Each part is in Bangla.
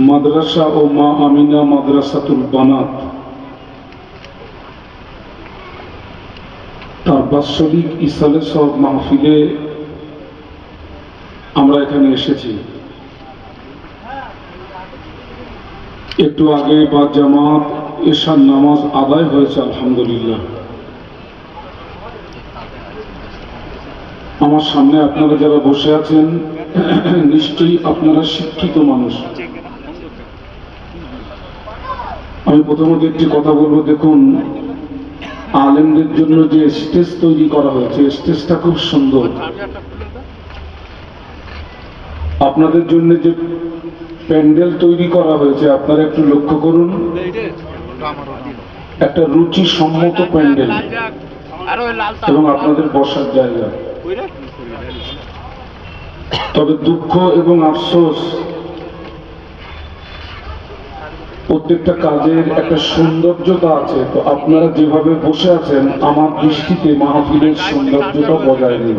মাদ্রাসা ও মা আমিনা মাদ্রাসাতুল বানাত তার বাৎসরিক ইসালে সব মাহফিলে আমরা এখানে এসেছি। একটু আগে বা জামাত এশার নামাজ আদায় হয়েছে, আলহামদুলিল্লাহ। আমার সামনে আপনারা যারা বসে আছেন নিশ্চয়ই আপনারা শিক্ষিত মানুষ। আমি প্রথমত একটি কথা বলবো, দেখুন আলেমদের জন্য যে স্টেজ তৈরি করা হয়েছে, স্টেজটা খুব সুন্দর। আপনাদের জন্য যে প্যান্ডেল তৈরি করা হয়েছে আপনারা একটু লক্ষ্য করুন, একটা রুচি সম্মত প্যান্ডেল এবং আপনাদের বসার জায়গা। তবে দুঃখ এবং আফসোস, প্রত্যেকটা কাজের একটা সৌন্দর্যতা আছে। তো আপনারা যেভাবে বসে আছেন আমার দৃষ্টিতে মাহফিলের সৌন্দর্যতা বজায় নেই।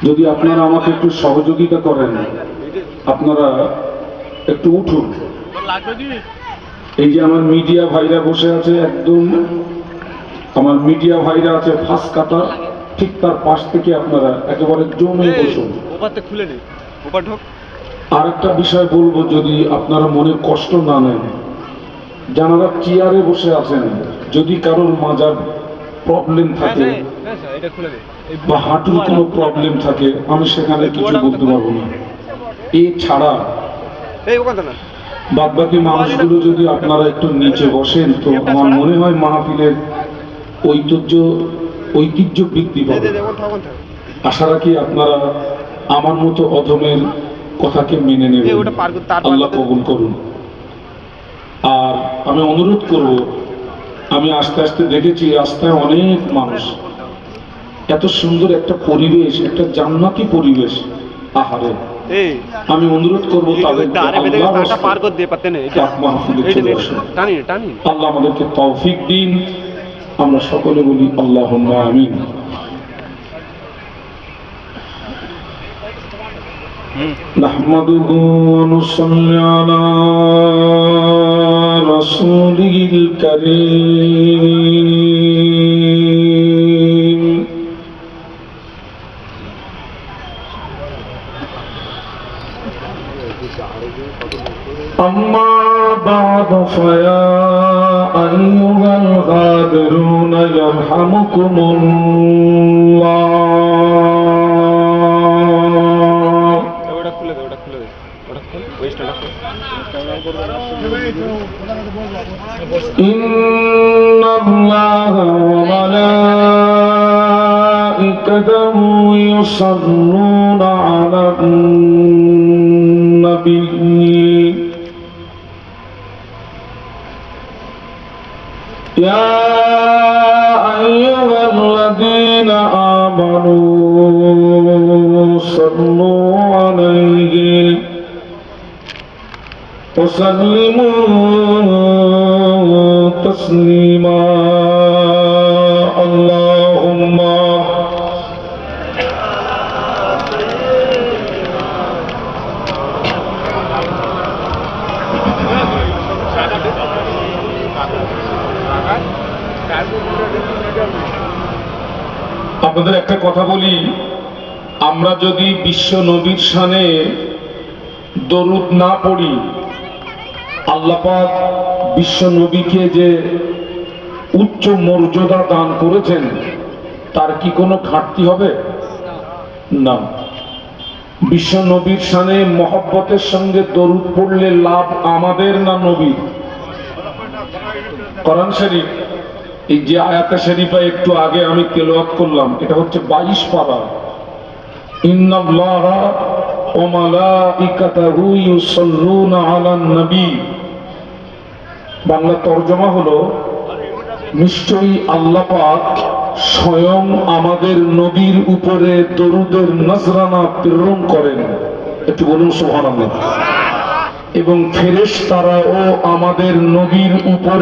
যদি আপনারা আমাকে একটু সহযোগিতা করেন, আপনারা একটু উঠুন। এই যে আমার মিডিয়া ভাইরা বসে আছে, একদম আমার মিডিয়া ভাইরা আছে ফার্স্ট কাটা, ঠিক তার পাশ থেকে আপনারা একেবারে জমে বসুন। আর একটা বিষয় বলবো, যদি আপনারা মনে কষ্ট না নেন, যারা চেয়ারে বসে আছেন, যদি কারোর মাজার প্রবলেম থাকে বা হাঁটুর কোনো প্রবলেম থাকে, আমি সেখানে কিছু বলতে পারবো না। এছাড়া বাদ বাকি মানুষগুলো যদি আপনারা একটু নিচে বসেন, তো আমার মনে হয় মাহফিলের ঐতিহ্য বৃদ্ধি পাবে। আশা রাখি আপনারা আমার মতো অধমের কথাকে মেনে নেবেন, আল্লাহ কবুল করুন। আর আমি অনুরোধ করব, আমি আস্তে আস্তে দেখেছি রাস্তায় অনেক মানুষ, এত সুন্দর একটা পরিবেশ, একটা জান্নাতি পরিবেশ। আহারে, আমি অনুরোধ করবো আল্লাহ আমাদেরকে তৌফিক দিন। আমরা সকলে বলি আল্লাহুম্মা আমিন। নাহমাদুহু ওয়া নুসাল্লি আলা রাসূলিল কারীম। أما بعد فيا أيها الغادرون يرحمكم الله. إن الله وملائكته يصلون على النبي يا أيها الذين آمنوا صلوا عليه وسلموا تسليما. اللهم আপনাদের একটা কথা বলি, আমরা যদি বিশ্ব নবীর শানে দরুদ না পড়ি, আল্লাহ পাক বিশ্ব নবীকে যে উচ্চ মর্যাদা দান করেছেন তার কি কোনো ঘাটতি হবে? না। বিশ্ব নবীর শানে মহব্বতের সঙ্গে দরুদ পড়লে লাভ আমাদের না নবীর? কোরআন শরীফ এই যে আয়াতে শরীফা একটু আগে আমি তেলাওয়াত করলাম, এটা হচ্ছে 22 পারা। ইন্নাল্লাহা ওয়া মালাইকাতাহু ইউসাল্লুনা আলান নবী। বাংলা তরজমা হলো, নিশ্চয়ই আল্লাহ পাক স্বয়ং আমাদের নবীর উপরে দরুদের নজরানা প্রেরণ করেন। একটু বলুন সুবহানাল্লাহ। এবং ফেরেশতারাও আমাদের নবীর উপরে